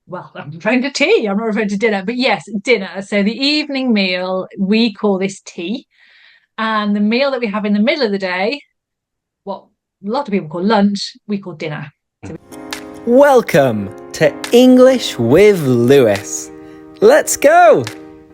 Well, I'm referring to tea. I'm not referring to dinner, but yes, dinner. So the evening meal, we call this tea. And the meal that we have in the middle of the day, what a lot of people call lunch, we call dinner. Welcome to English with Lewis. Let's go!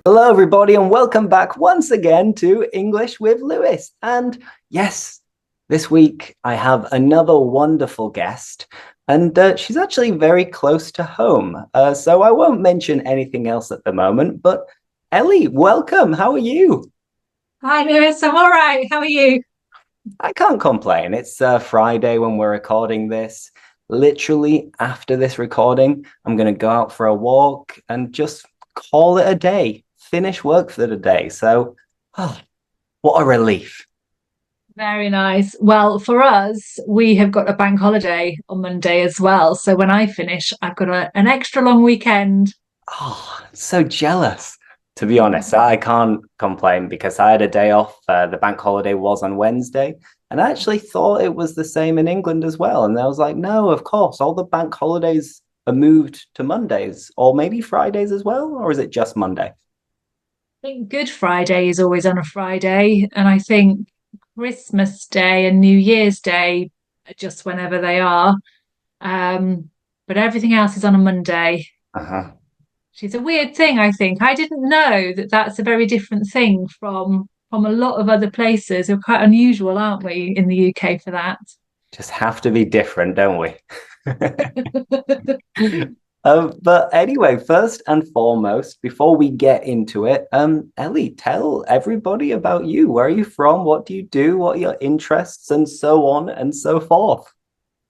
Hello, everybody, and welcome back once again to English with Lewis. And yes, this week I have another wonderful guest, and she's actually very close to home. So I won't mention anything else at the moment, but Ellie, welcome. How are you? Hi, Lewis. I'm all right. How are you? I can't complain. It's Friday when we're recording this. Literally after this recording, I'm going to go out for a walk and just call it a day, finish work for the day. So, what a relief. Very nice. Well, for us, we have got a bank holiday on Monday as well. So when I finish, I've got an extra long weekend. Oh, I'm so jealous. To be honest, I can't complain because I had a day off. The bank holiday was on Wednesday, and I actually thought it was the same in England as well. And I was like, no, of course, all the bank holidays are moved to Mondays or maybe Fridays as well, or is it just Monday? I think Good Friday is always on a Friday, and I think Christmas Day and New Year's Day are just whenever they are. But everything else is on a Monday. Uh-huh. Which is a weird thing, I think. I didn't know that that's a very different thing from a lot of other places. We're quite unusual, aren't we, in the UK for that? Just have to be different, don't we? But anyway, first and foremost, before we get into it, Ellie, tell everybody about you. Where are you from? What do you do? What are your interests? And so on and so forth.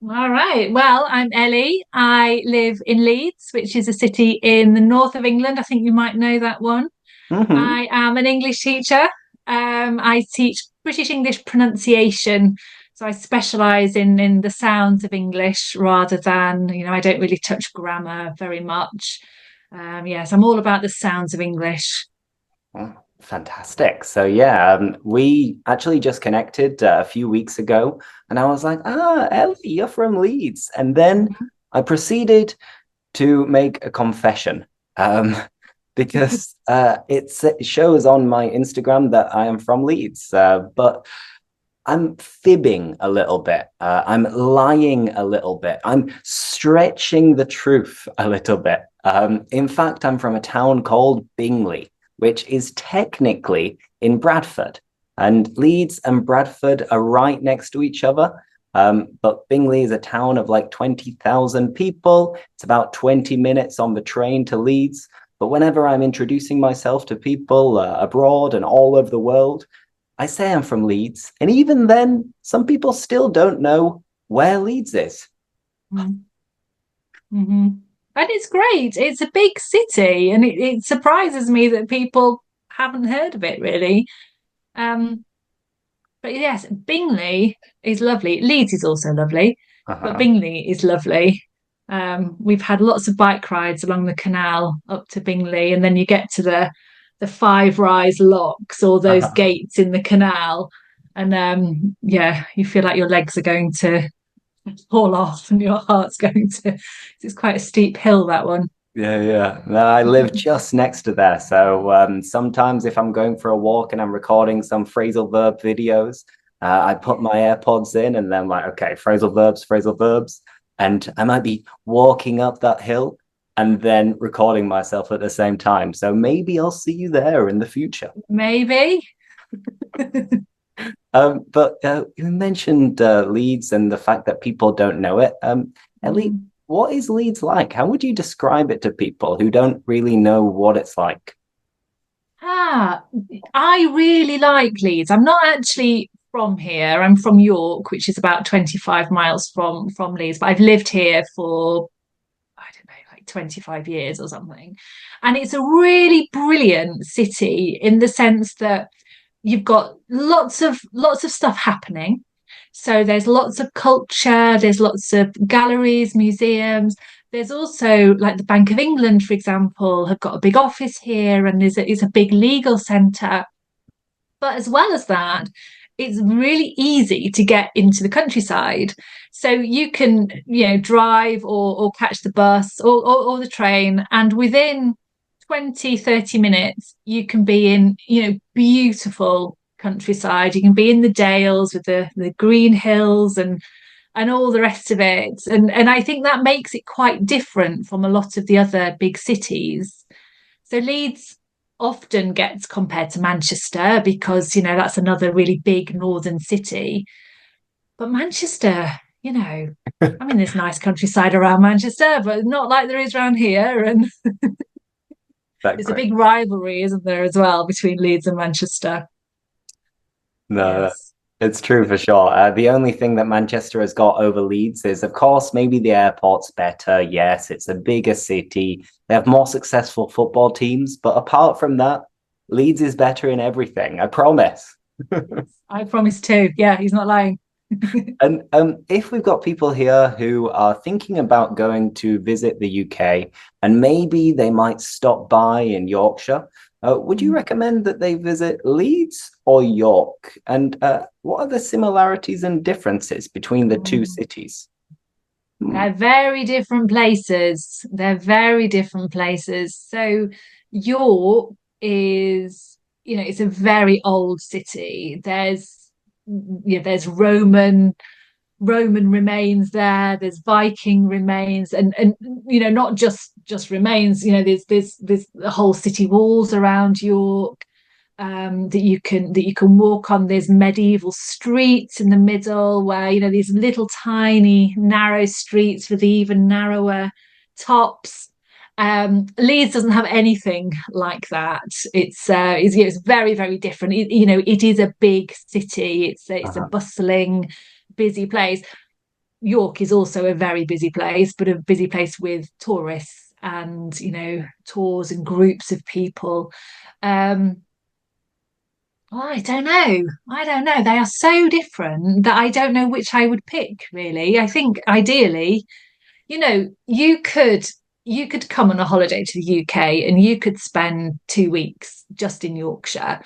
All right. Well, I'm Ellie. I live in Leeds, which is a city in the north of England. I think you might know that one. Hmm. I am an English teacher. I teach British English pronunciation. So I specialise in the sounds of English rather than, I don't really touch grammar very much. Yes, I'm all about the sounds of English. Oh, fantastic. So yeah, we actually just connected a few weeks ago, and I was like, Ellie, you're from Leeds. And then I proceeded to make a confession. Because it shows on my Instagram that I am from Leeds, but I'm fibbing a little bit. I'm lying a little bit. I'm stretching the truth a little bit. In fact, I'm from a town called Bingley, which is technically in Bradford. And Leeds and Bradford are right next to each other. But Bingley is a town of like 20,000 people. It's about 20 minutes on the train to Leeds. But whenever I'm introducing myself to people abroad and all over the world, I say I'm from Leeds. And even then, some people still don't know where Leeds is. Mm-hmm. And it's great. It's a big city, and it surprises me that people haven't heard of it really. Um, but yes, Bingley is lovely. Leeds is also lovely, but Uh-huh. Bingley is lovely. We've had lots of bike rides along the canal up to Bingley, and then you get to the Five Rise locks or those Uh-huh. gates in the canal, and yeah, you feel like your legs are going to fall off and your heart's going to. It's quite a steep hill, that one. Yeah, yeah. No, I live just next to there. So sometimes if I'm going for a walk and I'm recording some phrasal verb videos, I put my AirPods in and then like, okay, phrasal verbs, phrasal verbs. And I might be walking up that hill and then recording myself at the same time. So maybe I'll see you there in the future. Maybe. But you mentioned Leeds and the fact that people don't know it. Ellie, Mm. what is Leeds like? How would you describe it to people who don't really know what it's like? Ah, I really like Leeds. I'm not actually from here. I'm from York, which is about 25 miles from Leeds, but I've lived here for I don't know, like 25 years or something. And it's a really brilliant city in the sense that you've got lots of stuff happening. So there's lots of culture, there's lots of galleries, museums. There's also like the Bank of England, for example, have got a big office here, and it's a big legal centre. But as well as that, it's really easy to get into the countryside. So you can, drive or catch the bus or the train, and within 20-30 minutes, you can be in, beautiful countryside. You can be in the dales with the green hills and all the rest of it. And I think that makes it quite different from a lot of the other big cities. So Leeds often gets compared to Manchester because, that's another really big northern city. But Manchester, I mean, there's nice countryside around Manchester, but not like there is around here. And there's a Great. big rivalry, isn't there, as well, between Leeds and Manchester? No, Yes. it's true for sure. The only thing that Manchester has got over Leeds is, of course, maybe the airport's better. Yes, it's a bigger city. They have more successful football teams. But apart from that, Leeds is better in everything. I promise. I promise too. Yeah, he's not lying. And if we've got people here who are thinking about going to visit the UK and maybe they might stop by in Yorkshire, would you recommend that they visit Leeds or York? And what are the similarities and differences between the two cities? They're very different places. They're very different places. So York is, it's a very old city. There's Roman remains there. There's Viking remains, and not just remains. There's the whole city walls around York that you can walk on. There's medieval streets in the middle where these little tiny narrow streets with even narrower tops. Leeds doesn't have anything like that. It's very, very different. It is a big city. It's a bustling, busy place. York is also a very busy place, but a busy place with tourists and tours and groups of people. I don't know. I don't know. They are so different that I don't know which I would pick, really. I think ideally, you could come on a holiday to the UK and you could spend 2 weeks just in Yorkshire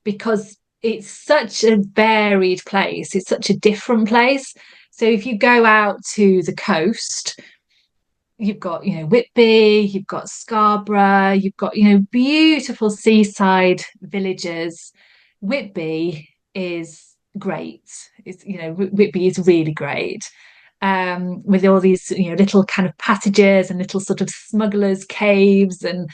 because it's such a varied place. It's such a different place. So if you go out to the coast, you've got, Whitby, you've got Scarborough, you've got, beautiful seaside villages. Whitby is great. Whitby is really great. With all these, little kind of passages and little sort of smugglers' caves. And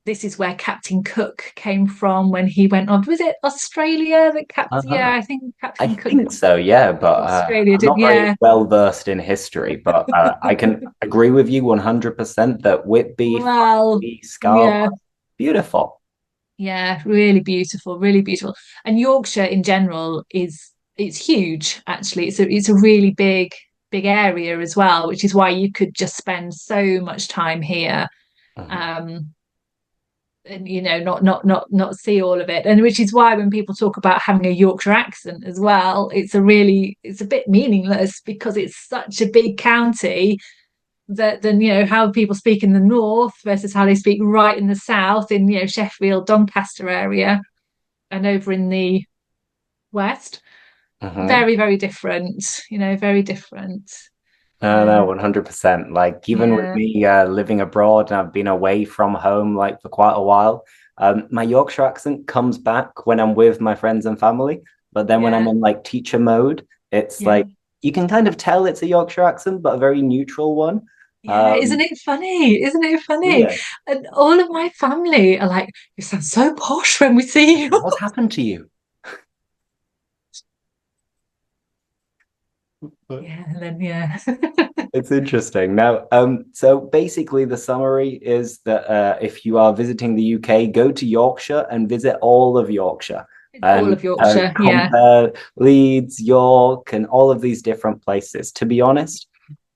this is where Captain Cook came from when he went on. Was it Australia that Captain? Yeah, Uh-huh. I think I Captain Cook think so, yeah, but Australia I'm did. not very Yeah. well versed in history, but I can agree with you 100% that Whitby, Well, Farnborough, yeah. Scarborough, beautiful. Yeah, really beautiful, really beautiful. And Yorkshire in general it's huge, actually. It's a really big area as well, which is why you could just spend so much time here. Mhm. Um and not see all of it. And which is why when people talk about having a Yorkshire accent as well, it's a bit meaningless because it's such a big county that then how people speak in the north versus how they speak right in the south in Sheffield, Doncaster area, and over in the west. Mhm. Very, very different. Very different. No, no, Um, 100%. Like even with yeah, me living abroad and I've been away from home like for quite a while, my Yorkshire accent comes back when I'm with my friends and family. But then when I'm yeah, in like teacher mode, it's yeah, like you can kind of tell it's a Yorkshire accent, but a very neutral one. yeah. Isn't Um, it funny? Isn't it funny? yeah. And all of my family are like, "You sound so posh when we see you." What's happened to you? Yeah, and then yeah. It's interesting. Now, so basically the summary is that if you are visiting the UK, go to Yorkshire and visit all of Yorkshire All and of Yorkshire, yeah. compare Leeds, York, and all of these different places. To be honest,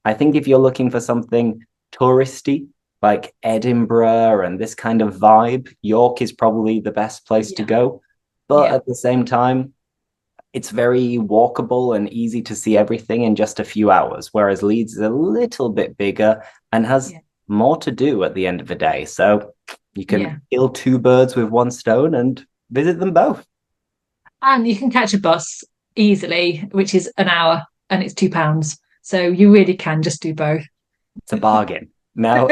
I think if you're looking for something touristy, like Edinburgh and this kind of vibe, York is probably the best place to Yeah, go. But yeah, at the same time, it's very walkable and easy to see everything in just a few hours, whereas Leeds is a little bit bigger and has yeah, more to do at the end of the day. So you can yeah. kill two birds with one stone and visit them both. And you can catch a bus easily, which is an hour, and it's £2. So you really can just do both. It's a bargain. Now,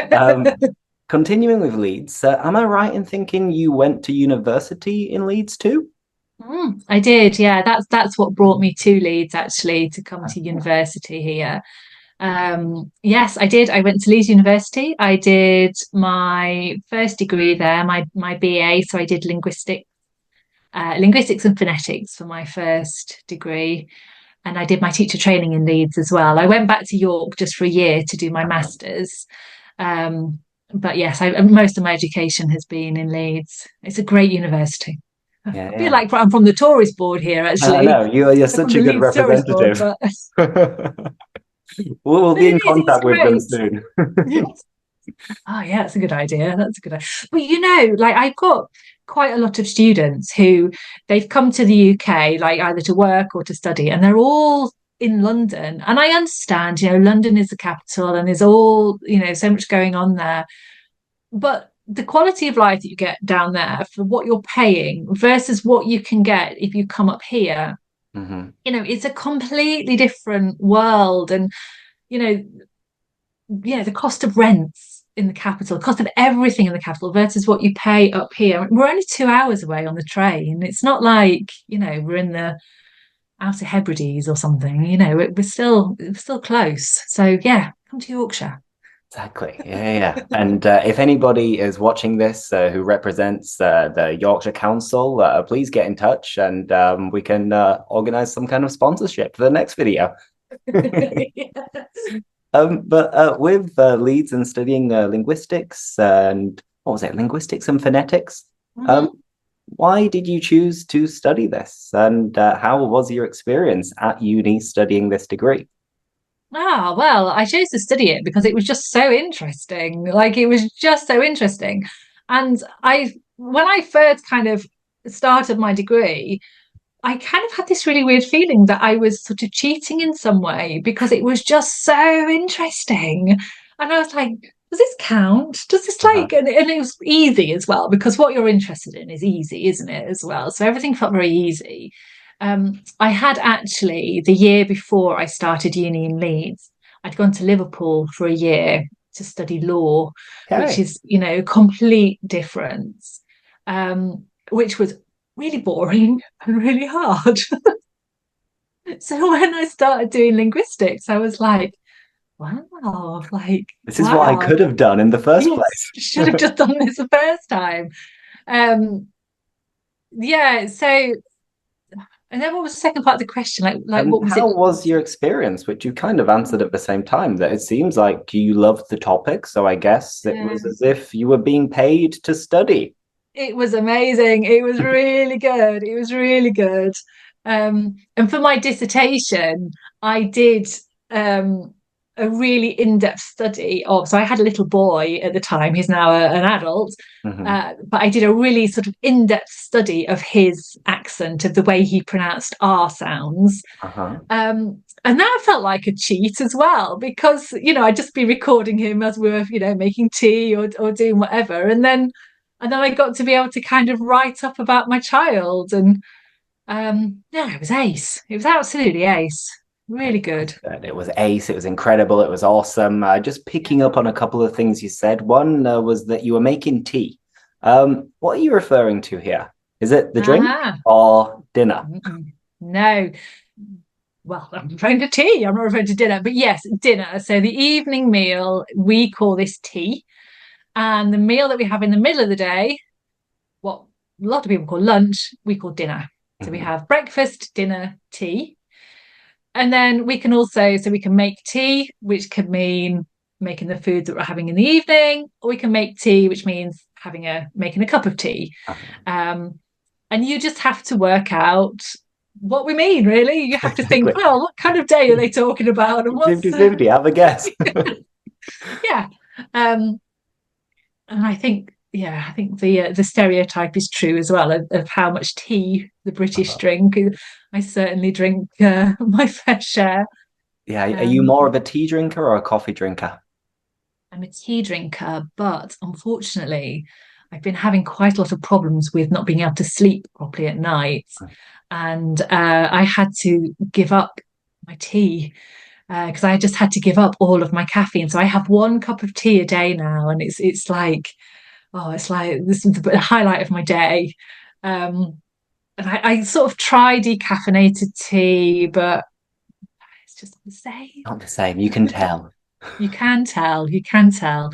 continuing with Leeds, am I right in thinking you went to university in Leeds too? I did, yeah. That's what brought me to Leeds actually, to come to university here. Yes, I did. I went to Leeds University. I did my first degree there, my BA. So I did linguistics and phonetics for my first degree, and I did my teacher training in Leeds as well. I went back to York just for a year to do my masters. Um, but yes, most of my education has been in Leeds. It's a great university. Yeah, I feel yeah. like I'm from the tourist board here, I actually. know you're I'm from such the a good Leeds tourist board, representative. but We'll be in it's contact with them great. soon. Oh, yeah, that's a good idea. That's a good idea. But like I've got quite a lot of students who they've come to the UK, like either to work or to study, and they're all in London. And I understand, London is the capital and there's all, so much going on there. But the quality of life that you get down there for what you're paying versus what you can get if you come up here, Hmm. it's a completely different world. And, you know, the cost of rents in the capital, cost of everything in the capital versus what you pay up here. We're only 2 hours away on the train. It's not like, we're in the Outer Hebrides or something, we're still close. So yeah, come to Yorkshire. Exactly. Yeah, yeah. And if anybody is watching this who represents the Yorkshire Council, please get in touch and we can organize some kind of sponsorship for the next video. But with Leeds and studying linguistics and what was it, linguistics and phonetics, Mhm. why did you choose to study this? And how was your experience at uni studying this degree? Ah, well, I chose to study it because it was just so interesting. Like it was just so interesting. And when I first kind of started my degree, I kind of had this really weird feeling that I was sort of cheating in some way because it was just so interesting. And I was like, does this count? Does this Uh-huh. and it was easy as well because what you're interested in is easy, isn't it, as well? So everything felt very easy. I had actually, the year before I started uni in Leeds, I'd gone to Liverpool for a year to study law, which Okay. is, complete difference, which was really boring and really hard. So when I started doing linguistics, I was like, This is what I wow, could have done in the first yes, place. should have just done this the first time. Um, yeah, so and then what was the second part of the question? Like what was it? How was your experience, which you kind of answered at the same time, that it seems like you loved the topic, so I guess it Yeah. was as if you were being paid to study. It was amazing. It was really good. It was really good. And for my dissertation, I did um, a really in-depth study of. So I had a little boy at the time. He's now an adult, Hmm. but I did a really sort of in-depth study of his accent, of the way he pronounced R sounds. Uh-huh. And that felt like a cheat as well, because I'd just be recording him as we were, making tea or doing whatever, and then I got to be able to kind of write up about my child. And yeah, it was ace. It was absolutely ace. Really good. It was ace. It was incredible. It was awesome. Just picking up on a couple of things you said. One was that you were making tea. What are you referring to here? Is it the drink Uh-huh. or dinner? No. Well, I'm referring to tea. I'm not referring to dinner, but yes, dinner. So the evening meal, we call this tea. And the meal that we have in the middle of the day, what a lot of people call lunch, we call dinner. So we Mhm. have breakfast, dinner, tea. And then we can make tea, which could mean making the food that we're having in the evening, or we can make tea, which means making a cup of tea. Uh-huh. Um, and you just have to work out what we mean, really. You have to think, Exactly. well, what kind of day are they talking about? And 50-50, have a guess. yeah. Um, and I think the stereotype is true as well of how much tea the British drink. I certainly drink my fair share. Yeah, are you Um, more of a tea drinker or a coffee drinker? I'm a tea drinker, but unfortunately, I've been having quite a lot of problems with not being able to sleep properly at night, and I had to give up my tea because I just had to give up all of my caffeine. So I have 1 cup of tea a day now, and it's like, oh, it's like this is the highlight of my day. And I sort of try decaffeinated tea, but it's just not the same. Not the same. You can tell. You can tell, you can tell.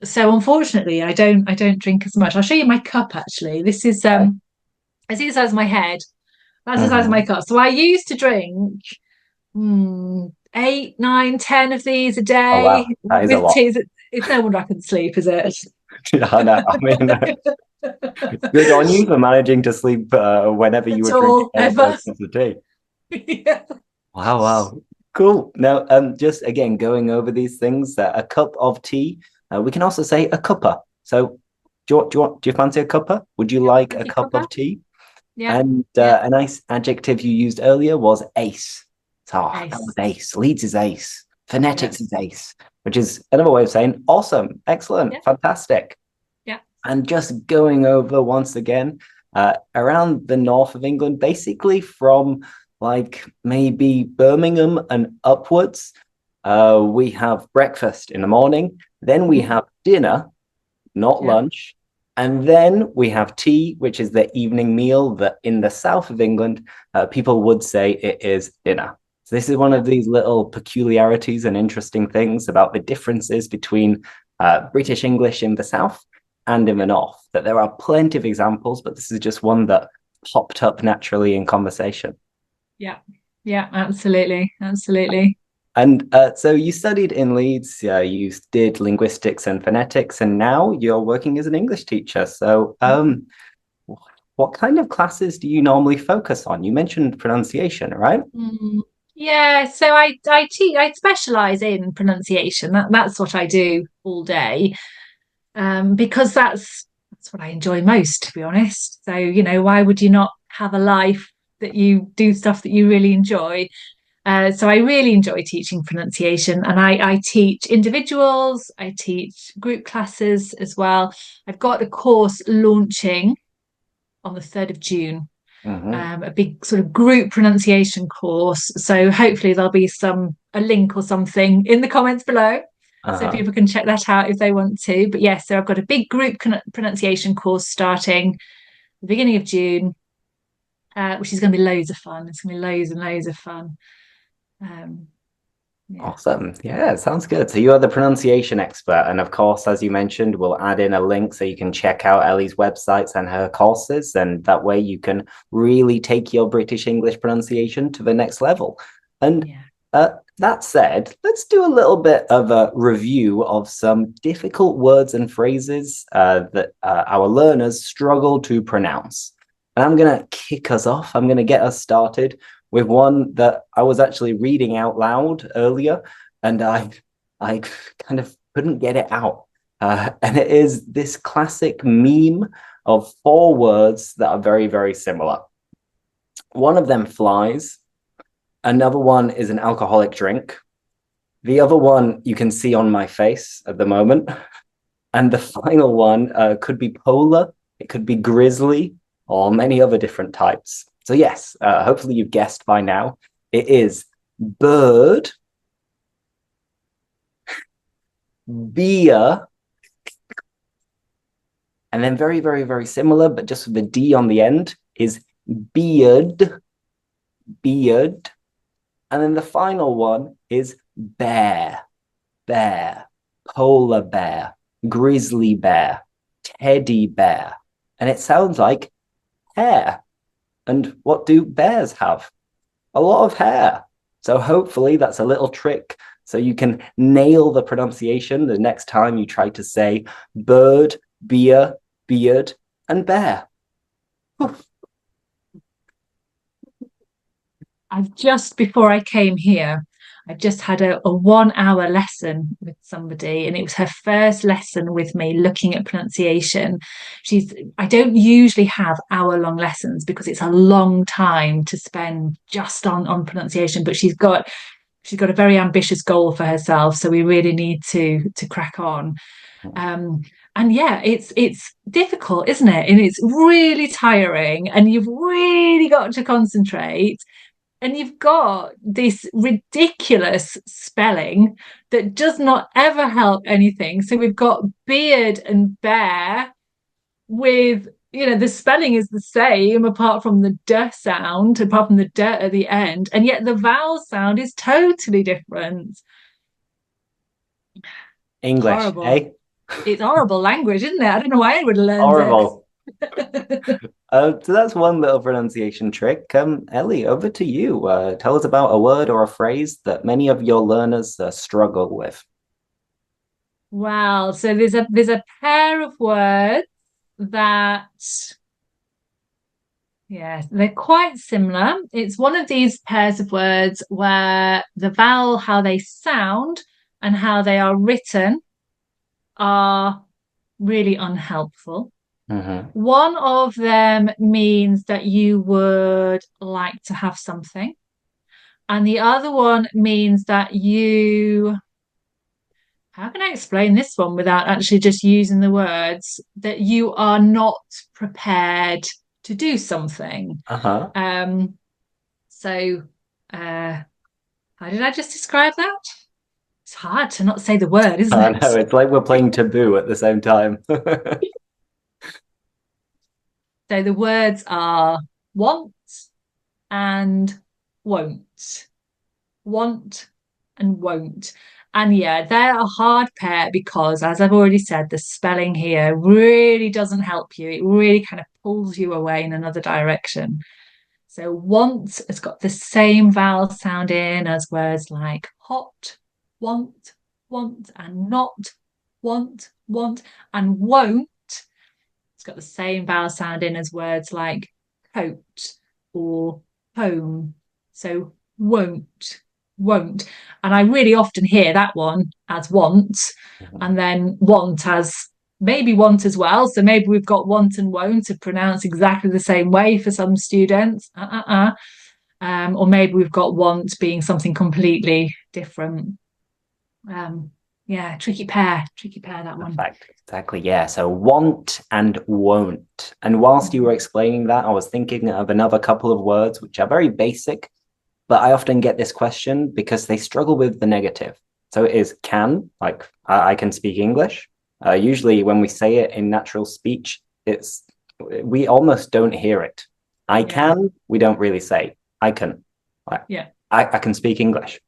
So unfortunately, I don't drink as much. I'll show you my cup actually. This is I see the size of my head. That's the size of my Mhm. cup. So I used to drink 8, 9, 10 of these a Oh day wow, that is a with lot. tea. It's no wonder I couldn't sleep, is it? I know. I mean, good on you for managing to sleep whenever you were At drinking all, all of those ever. cups of tea. Yeah. Wow, wow. Cool. Now, just again, going over these things, a cup of tea, we can also say a cuppa. So, do you fancy a cuppa? Would you Yep, like a cookie cup cuppa. of tea? Yeah, And yeah. a nice adjective you used earlier was ace. So, that was Ace. ace. Leeds is ace. Yeah, Phonetics is ace, which is another way of saying awesome, yeah, excellent, fantastic. yeah. And just going over once again, around the north of England, basically from like maybe Birmingham and upwards, we have breakfast in the morning, then we Mhm. have dinner, not Yeah. lunch, and then we have tea, which is the evening meal that in the south of England, people would say it is dinner. So this is one Yeah. of these little peculiarities and interesting things about the differences between British English in the south and in the north. That there are plenty of examples, but this is just one that popped up naturally in conversation. Yeah. Yeah. Absolutely. Absolutely. And so you studied in Leeds, you did linguistics and phonetics, and now you're working as an English teacher. So, what kind of classes do you normally focus on? You mentioned pronunciation, right? Mm. Yeah, so I specialize in pronunciation. That's what I do all day. Because that's what I enjoy most, to be honest. So, why would you not have a life that you do stuff that you really enjoy? So I really enjoy teaching pronunciation, and I teach individuals, I teach group classes as well. I've got a course launching on the 3rd of June, Hmm. a big sort of group pronunciation course. So hopefully there'll be a link or something in the comments below. So Uh-huh. people can check that out if they want to. But yes, so I've got a big group pronunciation course starting the beginning of June, which is going to be loads of fun. It's going to be loads and loads of fun. Um, yeah. Awesome. Yeah, sounds good. So you are the pronunciation expert. And of course, as you mentioned, we'll add in a link so you can check out Ellie's websites and her courses. And that way you can really take your British English pronunciation to the next level. And Yeah. that said, let's do a little bit of a review of some difficult words and phrases that our learners struggle to pronounce. And I'm going to kick us off. I'm going to get us started with one that I was actually reading out loud earlier, and I kind of couldn't get it out. And it is this classic meme of 4 words that are very, very similar. One of them flies. Another one is an alcoholic drink. The other one you can see on my face at the moment. And the final one could be polar, it could be grizzly, or many other different types. So, yes, hopefully you've guessed by now. It is bird, beer, and then very, very, very similar, but just with the D on the end, is beard, beard. And then the final one is bear, bear, polar bear, grizzly bear, teddy bear. And it sounds like hair. And what do bears have? A lot of hair. So hopefully that's a little trick so you can nail the pronunciation the next time you try to say bird, beer, beard, and bear. I've just before I came here, I've just had a 1 hour lesson with somebody, and it was her first lesson with me looking at pronunciation. I don't usually have hour-long lessons because it's a long time to spend just on pronunciation, but she's got she's got a very ambitious goal for herself, so we really need to crack on. Um, and yeah, it's difficult, isn't it? And it's really tiring, and you've really got to concentrate. And you've got this ridiculous spelling that does not ever help anything. So we've got beard and bear with, the spelling is the same apart from the d sound, apart from the d at the end. And yet the vowel sound is totally different. English, Horrible. eh? It's horrible language, isn't it? I don't know why anyone learns Horrible. it. So that's one little pronunciation trick. Ellie, over to you. Tell us about a word or a phrase that many of your learners struggle with. Well, so there's a pair of words that, yeah, they're quite similar. It's one of these pairs of words where the vowel, how they sound and how they are written are really unhelpful. One of them means that you would like to have something, and the other one means that how can I explain this one without actually just using the words, that you are not prepared to do something. So how did I just describe that? It's hard to not say the word, isn't I it? know, it's like we're playing taboo at the same time. So the words are want and won't. Want and won't. And yeah, they're a hard pair because, as I've already said, the spelling here really doesn't help you. It really kind of pulls you away in another direction. So want has got the same vowel sound in as words like hot, want, and not, want, and won't. It's got the same vowel sound in as words like coat or home. So won't. And I really often hear that one as want, and then want as maybe want as well. So maybe we've got want and won't to pronounce exactly the same way for some students. Or maybe we've got want being something completely different. Yeah, tricky pair, that one. Perfect. Exactly. Yeah. So want and won't. And whilst you were explaining that, I was thinking of another couple of words which are very basic, but I often get this question because they struggle with the negative. So it is can, like I can speak English. Usually when we say it in natural speech, we almost don't hear it. I can, we don't really say. I can. I can speak English.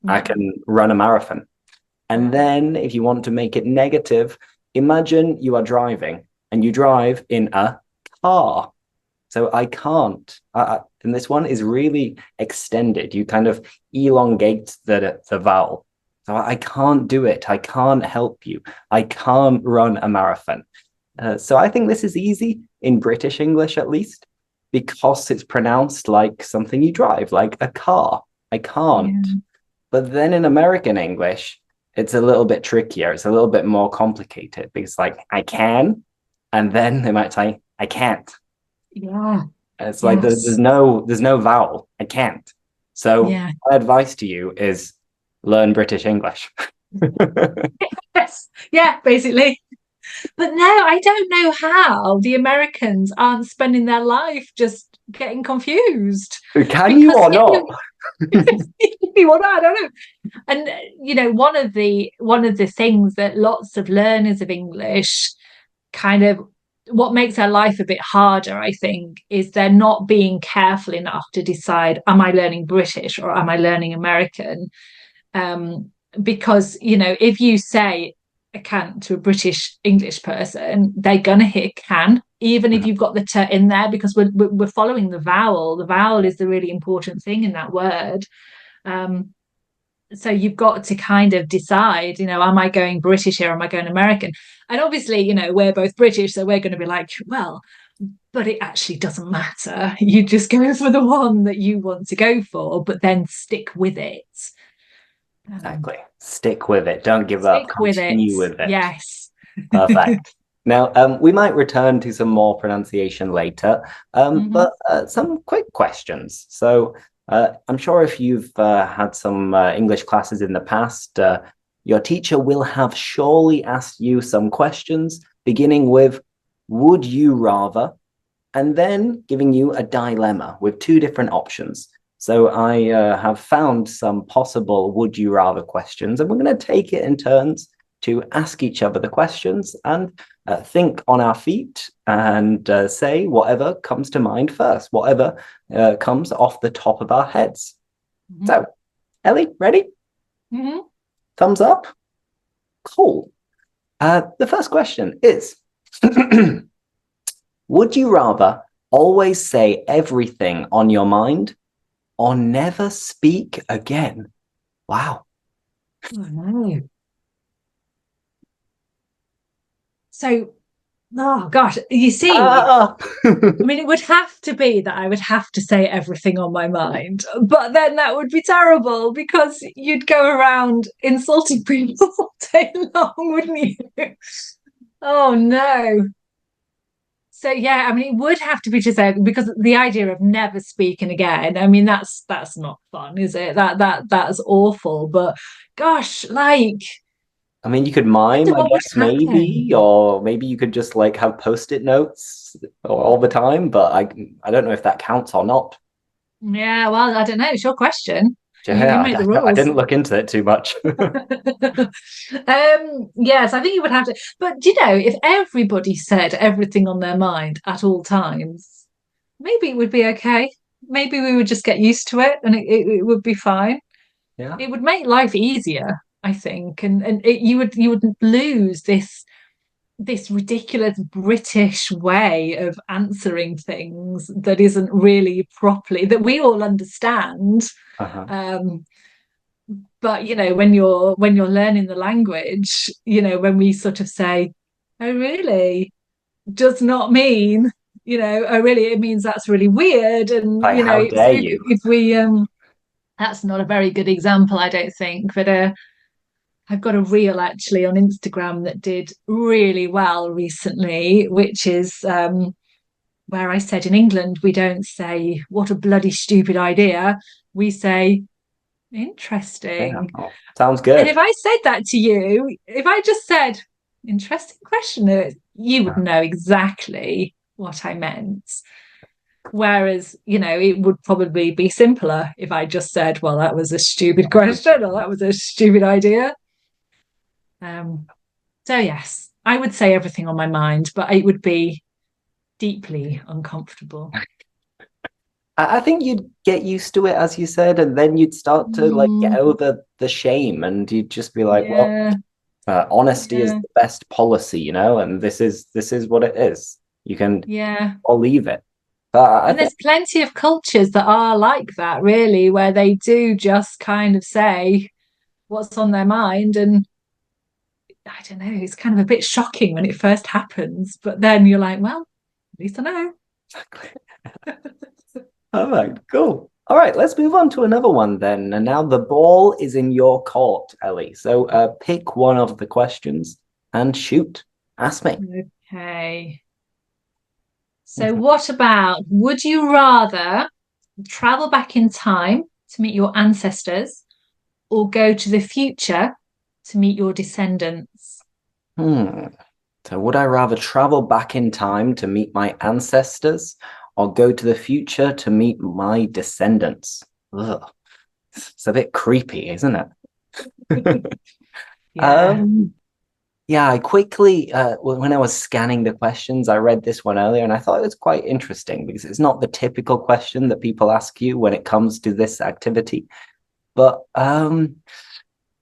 I can run a marathon. And then if you want to make it negative, imagine you are driving and you drive in a car. So I can't. And this one is really extended. You kind of elongate the vowel. So I can't do it. I can't help you. I can't run a marathon. So I think this is easy in British English, at least, because it's pronounced like something you drive, like a car. I can't. Yeah. But then in American English, it's a little bit trickier. It's a little bit more complicated because like I can, and then they might say I can't. Yeah. It's like there's no vowel. I can't. So my advice to you is learn British English. Yes. Yeah, basically. But no, I don't know how the Americans aren't spending their life just getting confused. Can you or not? I don't know. And one of the things that lots of learners of English kind of, what makes their life a bit harder, I think, is they're not being careful enough to decide, am I learning British or am I learning American? Because if you say a can to a British English person, they're gonna hear can, even if you've got the t in there, because we're following the vowel. The vowel is the really important thing in that word. So you've got to kind of decide, am I going British here or am I going American? And obviously, we're both British, so we're going to be like, well, but it actually doesn't matter. You just go for the one that you want to go for, but then stick with it. Exactly. Stick with it. Don't give up. Continue with it. Yes. Perfect. Now, we might return to some more pronunciation later, but some quick questions. So I'm sure if you've had some English classes in the past, your teacher will have surely asked you some questions, beginning with, would you rather? And then giving you a dilemma with two different options. So I have found some possible would you rather questions, and we're going to take it in turns to ask each other the questions and think on our feet and say whatever comes to mind first, whatever comes off the top of our heads. Mm-hmm. So, Ellie, ready? Mm-hmm. Thumbs up? Cool. The first question is, would you rather always say everything on your mind or never speak again? Wow. Oh, no. So, oh gosh, you see, I mean, it would have to be that I would have to say everything on my mind, but then that would be terrible because you'd go around insulting people all day long, wouldn't you? Oh no. So yeah, I mean, it would have to be just because the idea of never speaking again. I mean, that's not fun, is it? That's awful. But gosh, like, I mean, you could I mime, wonder I what would guess, happen. maybe, or maybe you could just like have post-it notes all the time, but I don't know if that counts or not. Yeah, well, I don't know. It's your question. You Yeah, make the I rules. didn't look into it too much. Yes, I think you would have to. But do you know, if everybody said everything on their mind at all times, maybe it would be okay. Maybe we would just get used to it and it would be fine. Yeah. It would make life easier, I think, and you would lose this ridiculous British way of answering things that isn't really properly that we all understand. Uh-huh. But when you're learning the language, when we sort of say, "Oh, really," does not mean, "Oh, really," it means that's really weird, and Like, how dare you? if we that's not a very good example, I don't think, but I've got a reel actually on Instagram that did really well recently, which is where I said in England, we don't say, "What a bloody stupid idea." We say, Yeah. "Interesting." Oh, sounds And good. if I said that to you, if I just said, "Interesting question," you would know exactly what I meant. Whereas, it would probably be simpler if I just said, "Well, that was a stupid question," or "That was a stupid idea." Um, So, yes, I would say everything on my mind, but it would be deeply uncomfortable. I think you'd get used to it, as you said, and then you'd start to like get Mm, over the shame, and you'd just be like, well, yeah, honesty is yeah, the best policy, and this is what it is. You can yeah. or leave it. But I And think there's plenty of cultures that are like that, really, where they do just kind of say what's on their mind. And I don't know, it's kind of a bit shocking when it first happens, but then you're like, well, at least I know. exactly. All right, cool. All right, let's move on to another one then. And now the ball is in your court, Ellie. So pick one of the questions and shoot. Ask me. Okay. So, what about would you rather travel back in time to meet your ancestors or go to the future to meet your descendants? Hmm. So would I rather travel back in time to meet my ancestors or go to the future to meet my descendants? Ugh. It's a bit creepy, isn't it? Yeah. Um, yeah, I quickly, when I was scanning the questions, I read this one earlier and I thought it was quite interesting because it's not the typical question that people ask you when it comes to this activity. But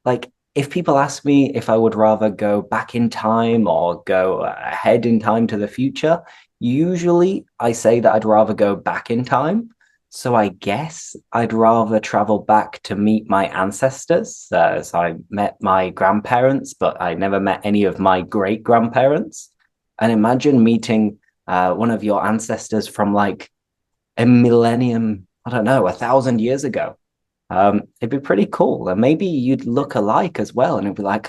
like if people ask me if I would rather go back in time or go ahead in time to the future, usually I say that I'd rather go back in time. So I guess I'd rather travel back to meet my ancestors. So I met my grandparents, but I never met any of my great grandparents. And imagine meeting one of your ancestors from like a millennium, I don't know, 1,000 years ago. It'd be pretty cool. And maybe you'd look alike as well. And it'd be like,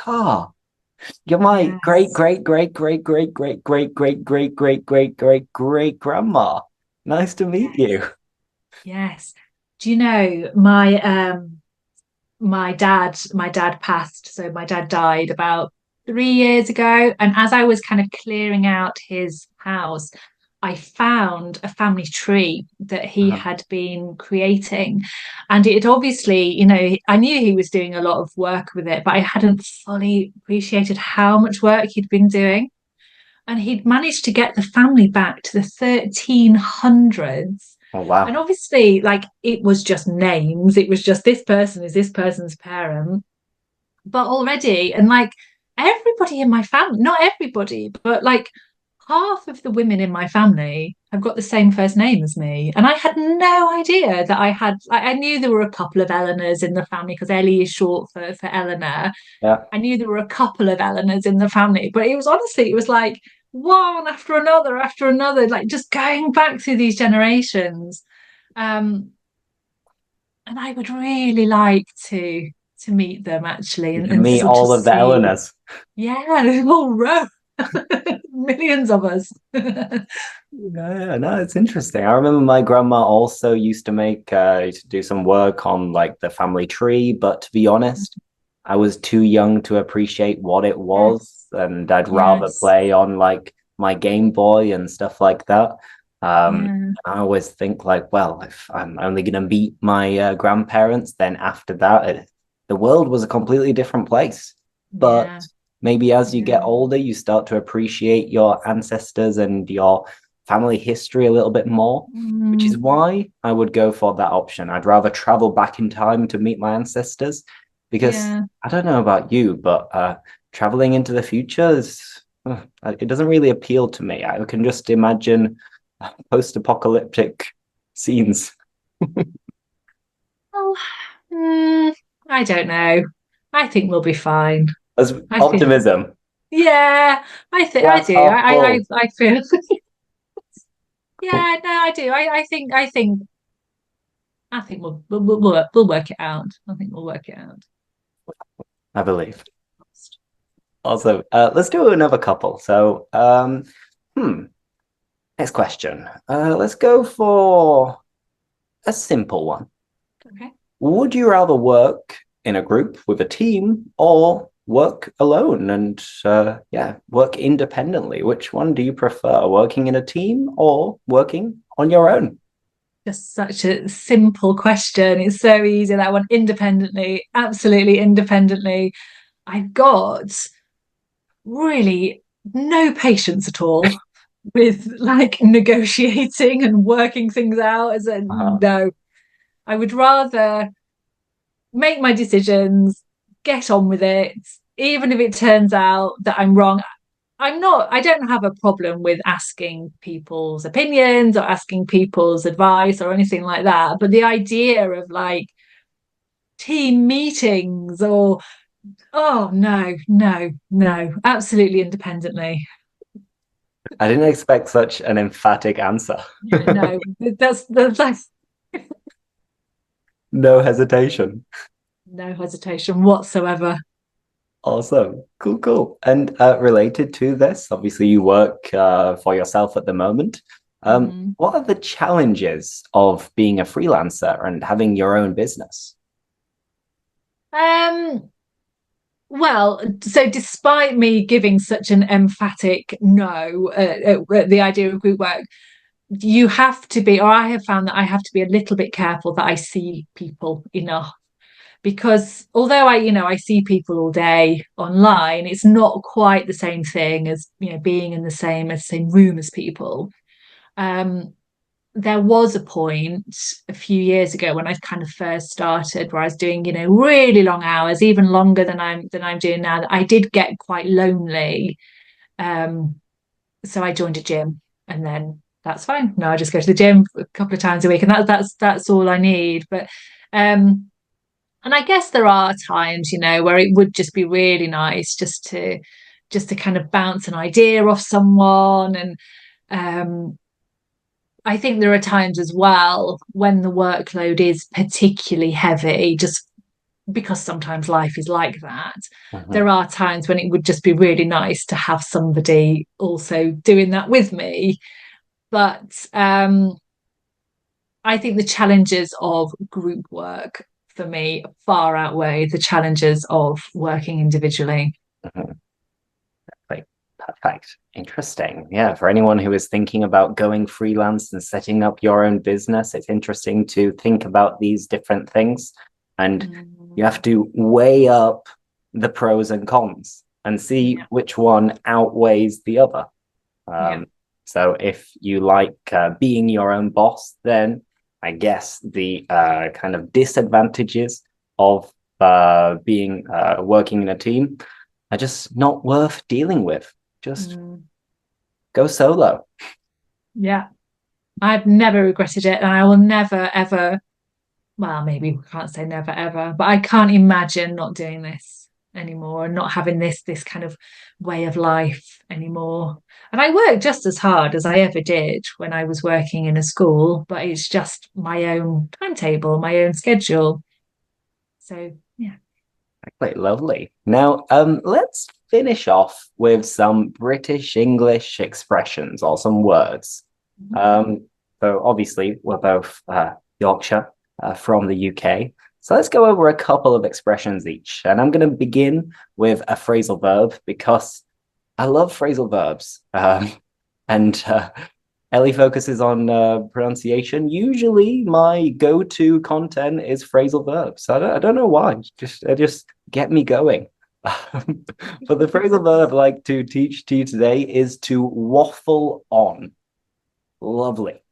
you're my great, Yes. great, great, great, great, great, great, great, great, great, great, great, great grandma. Nice to meet Yes. you. Yes. do you know my dad passed, so my dad died about 3 years ago, and as I was kind of clearing out his house, I found a family tree that he Uh-huh. had been creating. And it obviously, I knew he was doing a lot of work with it, but I hadn't fully appreciated how much work he'd been doing. And he'd managed to get the family back to the 1300s. Oh, And wow. obviously, like, it was just names. It was just this person is this person's parent. But already, and like everybody in my family, not everybody, but like half of the women in my family have got the same first name as me. And I had no idea that I knew there were a couple of Eleanors in the family because Ellie is short for Eleanor. Yeah. I knew there were a couple of Eleanors in the family, but it was honestly, it was like one after another, like just going back through these generations. Um, and I would really like to meet them actually You can and meet sort of all of the see, Eleanors. yeah, the whole row, millions of us. Yeah, no, it's interesting. I remember my grandma also used to to do some work on like the family tree, but to be honest, I was too young to appreciate what it was, Yes, and I'd rather yes, play on like my Game Boy and stuff like that. yeah, I always think like, well, if I'm only going to meet my grandparents, then after that, the world was a completely different place. But yeah, maybe as you get yeah. older, you start to appreciate your ancestors and your family history a little bit more, which is Mm, why I would go for that option. I'd rather travel back in time to meet my ancestors because yeah. I don't know about you, but traveling into the future it doesn't really appeal to me. I can just imagine post-apocalyptic scenes. Well, mm, I don't know. I think we'll be fine. As I think, optimism, yeah, I think I glass do. half full. I feel, yeah, no, I do. I think we'll work it out. I think we'll work it out. I believe. Also, let's do another couple. So, hmm, next question. Let's go for a simple one. Okay. Would you rather work in a group with a team or work alone and yeah, work independently? Which one do you prefer, working in a team or working on your own? Just such a simple question. It's so easy, that one. Independently, absolutely independently. I've got really no patience at all with like negotiating and working things out. As a Uh, no, I would rather make my decisions, get on with it, even if it turns out that I'm wrong. I don't have a problem with asking people's opinions or asking people's advice or anything like that. But the idea of like team meetings or, oh, no, no, no, absolutely independently. I didn't expect such an emphatic answer. Yeah, no, that's No hesitation. no hesitation whatsoever. Awesome. Cool, cool. And related to this, obviously you work for yourself at the moment. Mm. What are the challenges of being a freelancer and having your own business? Um, well, so despite me giving such an emphatic no at the idea of group work, you have to be, or I have found that I have to be a little bit careful that I see people enough. Because although I see people all day online, it's not quite the same thing as, being in the same room as people. Um, there was a point a few years ago when I kind of first started where I was doing, really long hours, even longer than I'm doing now, that I did get quite lonely. Um, so I joined a gym, and then that's fine. No, I just go to the gym a couple of times a week, and that's all I need. But and I guess there are times, where it would just be really nice just to kind of bounce an idea off someone. And um I think there are times as well when the workload is particularly heavy, just because sometimes life is like that. Mhm. There are times when it would just be really nice to have somebody also doing that with me. But I think the challenges of group work for me far outweigh the challenges of working individually. Mhm. Like, perfect. Interesting. Yeah, for anyone who is thinking about going freelance and setting up your own business, it's interesting to think about these different things. And you have Mm, to weigh up the pros and cons and see yeah, which one outweighs the other. yeah. So if you like being your own boss, then I guess the kind of disadvantages of being working in a team are just not worth dealing with. Just Mm, go solo. yeah. I've never regretted it, and I will never ever, well, maybe we can't say never ever, but I can't imagine not doing this anymore and not having this kind of way of life anymore. And I work just as hard as I ever did when I was working in a school, but it's just my own timetable, my own schedule. So yeah. Quite lovely. Now, let's finish off with some British English expressions or some words. Um, so obviously we're both Yorkshire from the UK. So let's go over a couple of expressions each. And I'm going to begin with a phrasal verb because I love phrasal verbs. And Ellie focuses on pronunciation. Usually, my go-to content is phrasal verbs. I don't know why. They just get me going. But the phrasal verb I'd like to teach to you today is to waffle on. Lovely.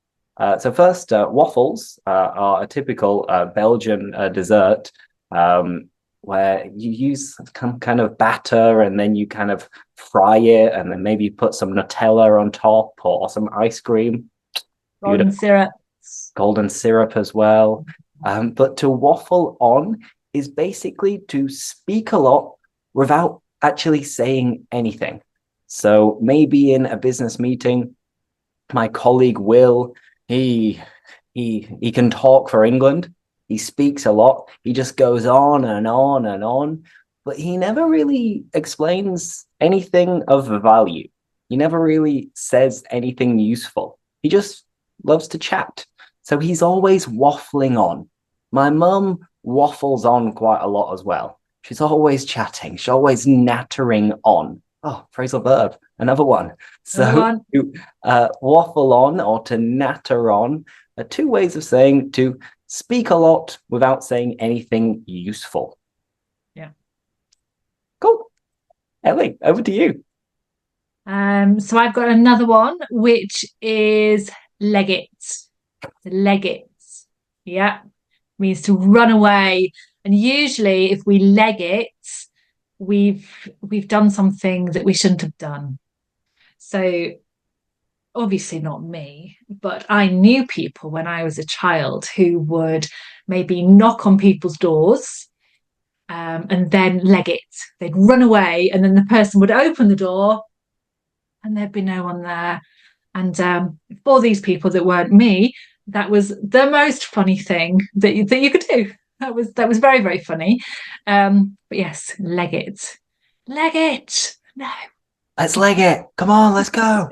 So first, waffles are a typical Belgian dessert where you use some kind of batter and then you kind of fry it and then maybe put some Nutella on top or some ice cream. Golden Beautiful. syrup. Golden syrup as well. But to waffle on is basically to speak a lot without actually saying anything. So maybe in a business meeting, my colleague Will, he he can talk for England. He speaks a lot. He just goes on and on and on, but he never really explains anything of value. He never really says anything useful. He just loves to chat. So he's always waffling on. My mum waffles on quite a lot as well. She's always chatting. She's always nattering on. Oh, phrasal verb, another one. Another So one. to waffle on or to natter on are two ways of saying to speak a lot without saying anything useful. Yeah. Cool. Ellie, over to you. So I've got another one, which is leg it. Leg it. Yeah. Means to run away. And usually if we leg it, we've done something that we shouldn't have done. So obviously not me, but I knew people when I was a child who would maybe knock on people's doors and then leg it. They'd run away, and then the person would open the door, and there'd be no one there. And for these people that weren't me, that was the most funny thing that you could do. That was very, very funny. But yes, leg it. No. Let's leg it. Come on, let's go.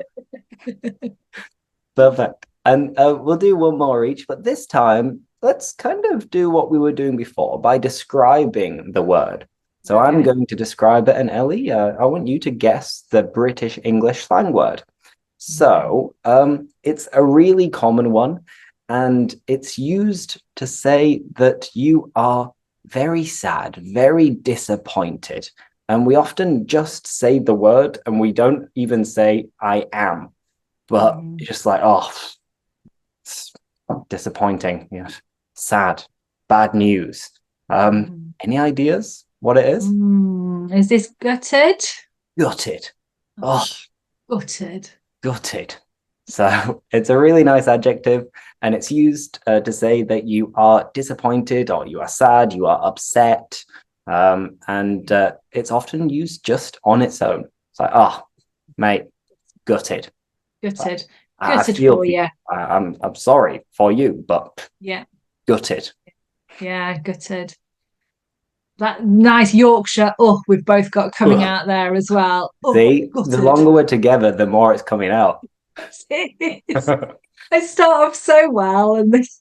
Perfect. And we'll do one more each, but this time let's kind of do what we were doing before by describing the word. So I'm Okay. going to describe it, and Ellie, I want you to guess the British English slang word. Okay. So it's a really common one, and it's used to say that you are very sad, very disappointed. And we often just say the word and we don't even say I am, but Mm. it's just like, oh, it's disappointing, sad, bad news. Any ideas what it is? Is this gutted? Gutted. Oh, Oh, gutted. gutted. So it's a really nice adjective, and it's used to say that you are disappointed or you are sad, you are upset, and it's often used just on its own. It's like, oh, mate, gutted. Gutted. I Gutted feel for you. I'm sorry for you, but Yeah. gutted. Yeah. Gutted. That nice Yorkshire. Oh, we've both got coming Ugh. out there as well. Oh, See, the gutted. longer we're together, the more it's coming out. It is. I start off so well, and this.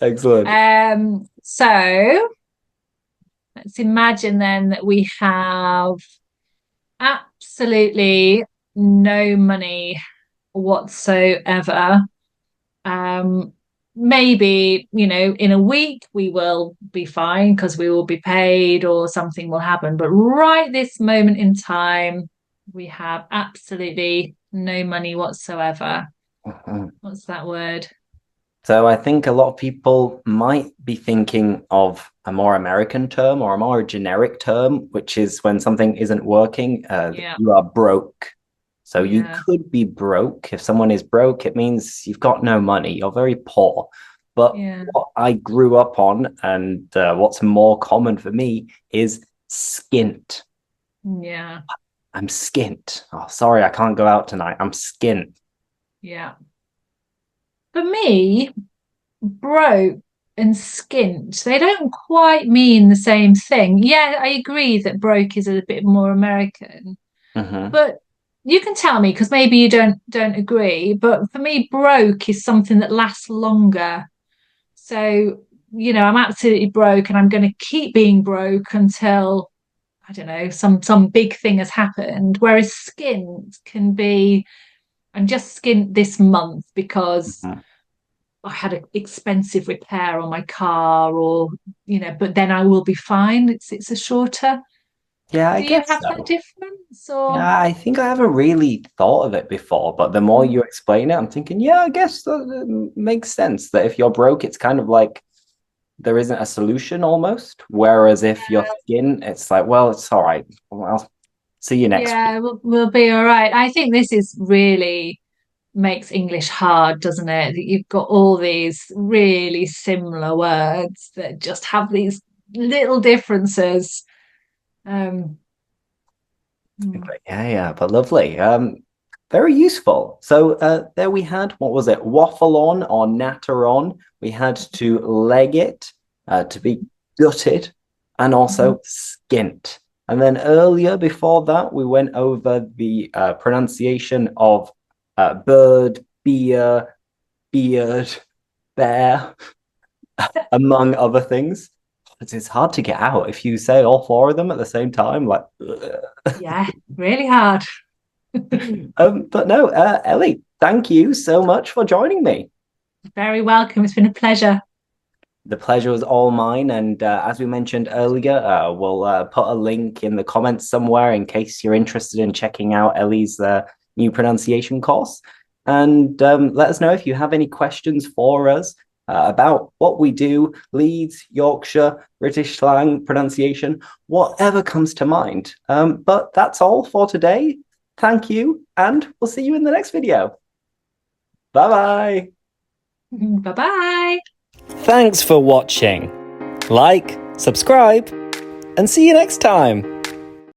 Excellent. So let's imagine then that we have absolutely no money whatsoever. Um, Maybe, in a week we will be fine because we will be paid or something will happen. But right this moment in time, we have absolutely no money whatsoever. Mhm. What's that word? So I think a lot of people might be thinking of a more American term or a more generic term, which is when something isn't working, Yeah, you are broke. So you yeah, could be broke. If someone is broke, it means you've got no money. You're very poor. But yeah, what I grew up on and what's more common for me is skint. yeah, I'm skint. Oh, sorry, I can't go out tonight. I'm skint. yeah. For me, broke and skint, they don't quite mean the same thing. Yeah, I agree that broke is a bit more American, Hmm. but you can tell me because maybe you don't agree. But for me, broke is something that lasts longer. So, I'm absolutely broke and I'm going to keep being broke until I don't know, some big thing has happened. Whereas skint can be, I'm just skint this month because Hmm. I had an expensive repair on my car, or but then I will be fine. It's a shorter. Yeah, I Do you guess have that so. difference, or Yeah, I think I haven't really thought of it before, but the more you explain it, I'm thinking, yeah, I guess that makes sense that if you're broke, it's kind of like there isn't a solution almost. Whereas if you're thin, it's like, well, it's all right. Well, I'll see you next week. yeah, we'll be all right. I think this is really makes English hard, doesn't it? That you've got all these really similar words that just have these little differences. Um, mm, But yeah, but lovely. Very useful. So there we had, what was it? Waffle on or natter on. We had to leg it, to be gutted, and mhm. also skint. And then earlier before that, we went over the pronunciation of bird, beer, beard, bear, among other things. It's hard to get out if you say all four of them at the same time. Like, Yeah, really hard. but no, Ellie, thank you so much for joining me. Very welcome. It's been a pleasure. The pleasure was all mine. And as we mentioned earlier, we'll put a link in the comments somewhere in case you're interested in checking out Ellie's new pronunciation course. And let us know if you have any questions for us about what we do, Leeds, Yorkshire, British slang, pronunciation, whatever comes to mind. But that's all for today. Thank you, and we'll see you in the next video. Bye bye. Bye bye. Thanks for watching. Like, subscribe, and see you next time.